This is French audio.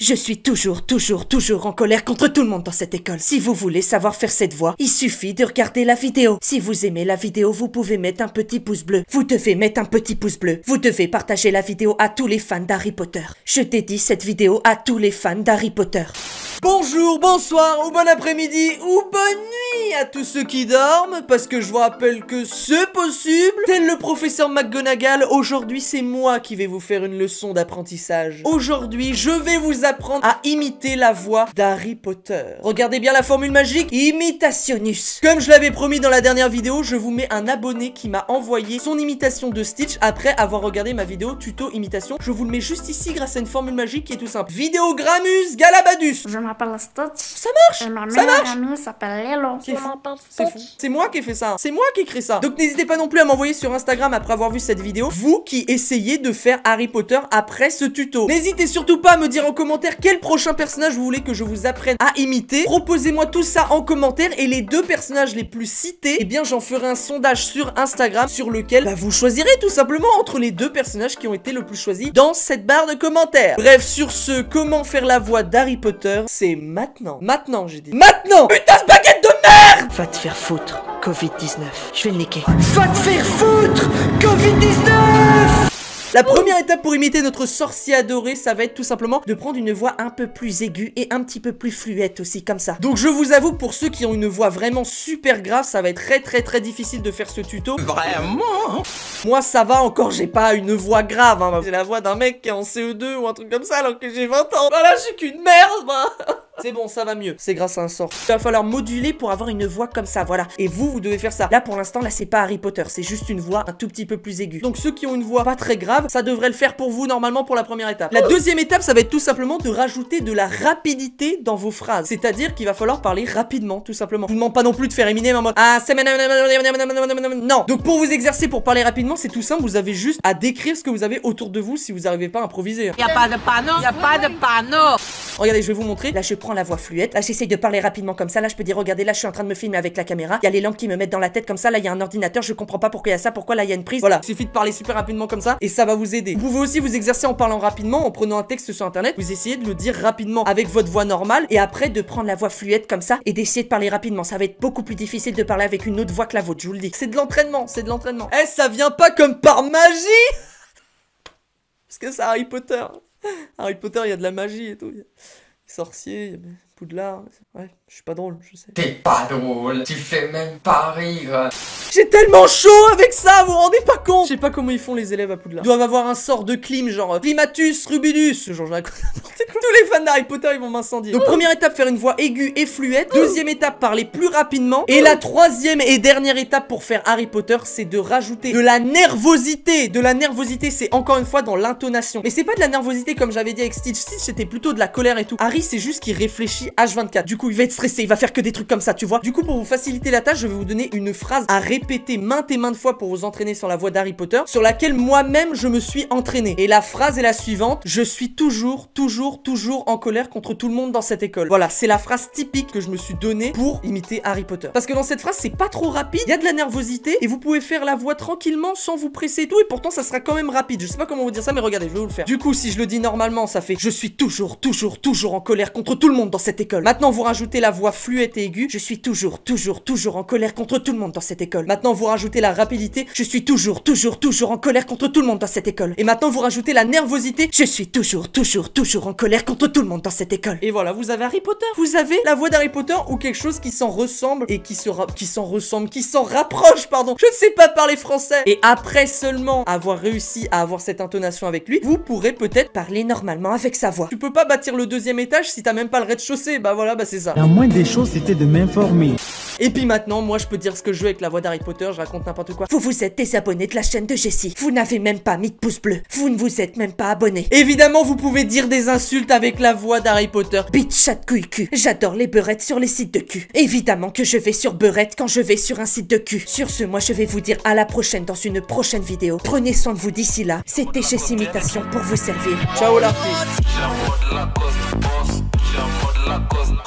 Je suis toujours en colère contre tout le monde dans cette école. Si vous voulez savoir faire cette voix, il suffit de regarder la vidéo. Si vous aimez la vidéo, vous pouvez mettre un petit pouce bleu. Vous devez mettre un petit pouce bleu. Vous devez partager la vidéo à tous les fans d'Harry Potter. Je dédie cette vidéo à tous les fans d'Harry Potter. Bonjour, bonsoir ou bon après-midi ou bonne nuit à tous ceux qui dorment, parce que je vous rappelle que c'est possible. Tel le professeur McGonagall, aujourd'hui c'est moi qui vais vous faire une leçon d'apprentissage. Aujourd'hui, je vais vous apprendre à imiter la voix d'Harry Potter. Regardez bien la formule magique, imitationus. Comme je l'avais promis dans la dernière vidéo, je vous mets un abonné qui m'a envoyé son imitation de Stitch après avoir regardé ma vidéo tuto imitation. Je vous le mets juste ici grâce à une formule magique qui est tout simple. Vidéogrammus Galabadus. Je m'appelle Stitch. Ça marche. Et ma Ça meilleure marche. amie s'appelle Lilo. C'est fou. C'est fou. C'est moi qui ai fait ça. C'est moi qui ai créé ça. Donc n'hésitez pas non plus à m'envoyer sur Instagram après avoir vu cette vidéo, vous qui essayez de faire Harry Potter après ce tuto. N'hésitez surtout pas à me dire en commentaire quel prochain personnage vous voulez que je vous apprenne à imiter. Proposez-moi tout ça en commentaire et les deux personnages les plus cités, eh bien j'en ferai un sondage sur Instagram sur lequel vous choisirez tout simplement entre les deux personnages qui ont été le plus choisis dans cette barre de commentaires. Bref, sur ce, comment faire la voix d'Harry Potter, c'est maintenant. Maintenant, j'ai dit. Maintenant. Putain de baguette de merde. Va te faire foutre, Covid-19. Je vais le niquer. Va te faire foutre, Covid-19. La première étape pour imiter notre sorcier adoré, ça va être tout simplement de prendre une voix un peu plus aiguë et un petit peu plus fluette aussi, comme ça. Donc je vous avoue que pour ceux qui ont une voix vraiment super grave, ça va être très difficile de faire ce tuto. Vraiment? Moi ça va encore, j'ai pas une voix grave, hein. J'ai la voix d'un mec qui est en CE2 ou un truc comme ça alors que j'ai 20 ans. Voilà, je suis qu'une merde, moi. C'est bon, ça va mieux. C'est grâce à un sort. Il va falloir moduler pour avoir une voix comme ça, voilà. Et vous devez faire ça. Là, pour l'instant, là, c'est pas Harry Potter. C'est juste une voix un tout petit peu plus aiguë. Donc, ceux qui ont une voix pas très grave, ça devrait le faire pour vous, normalement, pour la première étape. La deuxième étape, ça va être tout simplement de rajouter de la rapidité dans vos phrases. C'est-à-dire qu'il va falloir parler rapidement, tout simplement. Je vous demande pas non plus de faire Eminem en mode ah, c'est non. Donc, pour vous exercer pour parler rapidement, c'est tout simple. Vous avez juste à décrire ce que vous avez autour de vous si vous n'arrivez pas à improviser. Y a pas de panneau, y a pas de panneau. Regardez, je vais vous montrer. Là, je prends la voix fluette. Là, j'essaye de parler rapidement comme ça. Là, je peux dire, regardez, là, je suis en train de me filmer avec la caméra. Il y a les lampes qui me mettent dans la tête comme ça. Là, il y a un ordinateur. Je comprends pas pourquoi il y a ça. Pourquoi là, il y a une prise. Voilà. Il suffit de parler super rapidement comme ça et ça va vous aider. Vous pouvez aussi vous exercer en parlant rapidement, en prenant un texte sur internet. Vous essayez de le dire rapidement avec votre voix normale et après de prendre la voix fluette comme ça et d'essayer de parler rapidement. Ça va être beaucoup plus difficile de parler avec une autre voix que la vôtre, je vous le dis. C'est de l'entraînement. C'est de l'entraînement. Eh, ça vient pas comme par magie. Parce que c'est Harry Potter. Harry Potter, il y a de la magie et tout. Sorcier, il y a Poudlard. Ouais, je suis pas drôle, je sais. T'es pas drôle, tu fais même pas rire. J'ai tellement chaud avec ça, vous vous rendez pas compte. Je sais pas comment ils font les élèves à Poudlard. Ils doivent avoir un sort de clim, genre Climatus Rubidus. Genre, j'en ai tous les fans d'Harry Potter, ils vont m'incendier. Donc, première étape, faire une voix aiguë et fluette. Deuxième étape, parler plus rapidement. Et la troisième et dernière étape pour faire Harry Potter, c'est de rajouter de la nervosité. De la nervosité, c'est encore une fois dans l'intonation. Mais c'est pas de la nervosité comme j'avais dit avec Stitch. Stitch, c'était plutôt de la colère et tout. Harry, c'est juste qu'il réfléchit H24. Du coup, il va être stressé, il va faire que des trucs comme ça, tu vois. Du coup, pour vous faciliter la tâche, je vais vous donner une phrase à répéter maintes et maintes fois pour vous entraîner sur la voix d'Harry Potter, sur laquelle moi-même je me suis entraîné. Et la phrase est la suivante: je suis toujours en colère contre tout le monde dans cette école. Voilà, c'est la phrase typique que je me suis donnée pour imiter Harry Potter. Parce que dans cette phrase, c'est pas trop rapide, il y a de la nervosité et vous pouvez faire la voix tranquillement sans vous presser et tout, et pourtant ça sera quand même rapide. Je sais pas comment vous dire ça, mais regardez, je vais vous le faire. Du coup, si je le dis normalement, ça fait: je suis toujours en colère contre tout le monde dans cette école. Maintenant, vous rajoutez la voix fluette et aiguë: je suis toujours en colère contre tout le monde dans cette école. Maintenant, vous rajoutez la rapidité: je suis toujours en colère contre tout le monde dans cette école. Et maintenant, vous rajoutez la nervosité: je suis toujours en colère contre tout le monde dans cette école. Et voilà, vous avez Harry Potter. Vous avez la voix d'Harry Potter ou quelque chose qui s'en ressemble et qui s'en rapproche, pardon. Je ne sais pas parler français. Et après seulement avoir réussi à avoir cette intonation avec lui, vous pourrez peut-être parler normalement avec sa voix. Tu peux pas bâtir le deuxième étage si t'as même pas le rez-de-chaussée. Bah voilà, bah c'est ça. La moindre des choses, c'était de m'informer. Et puis maintenant, moi je peux dire ce que je veux avec la voix d'Harry Potter, je raconte n'importe quoi. Vous vous êtes désabonné de la chaîne de Jessie. Vous n'avez même pas mis de pouce bleu. Vous ne vous êtes même pas abonné. Évidemment, vous pouvez dire des insultes avec la voix d'Harry Potter. Bitch, chat de couille cul. J'adore les beurrettes sur les sites de cul. Évidemment que je vais sur beurrette quand je vais sur un site de cul. Sur ce, moi je vais vous dire à la prochaine dans une prochaine vidéo. Prenez soin de vous d'ici là. C'était Jessie Imitation pour vous servir. Ciao l'artiste. La cause,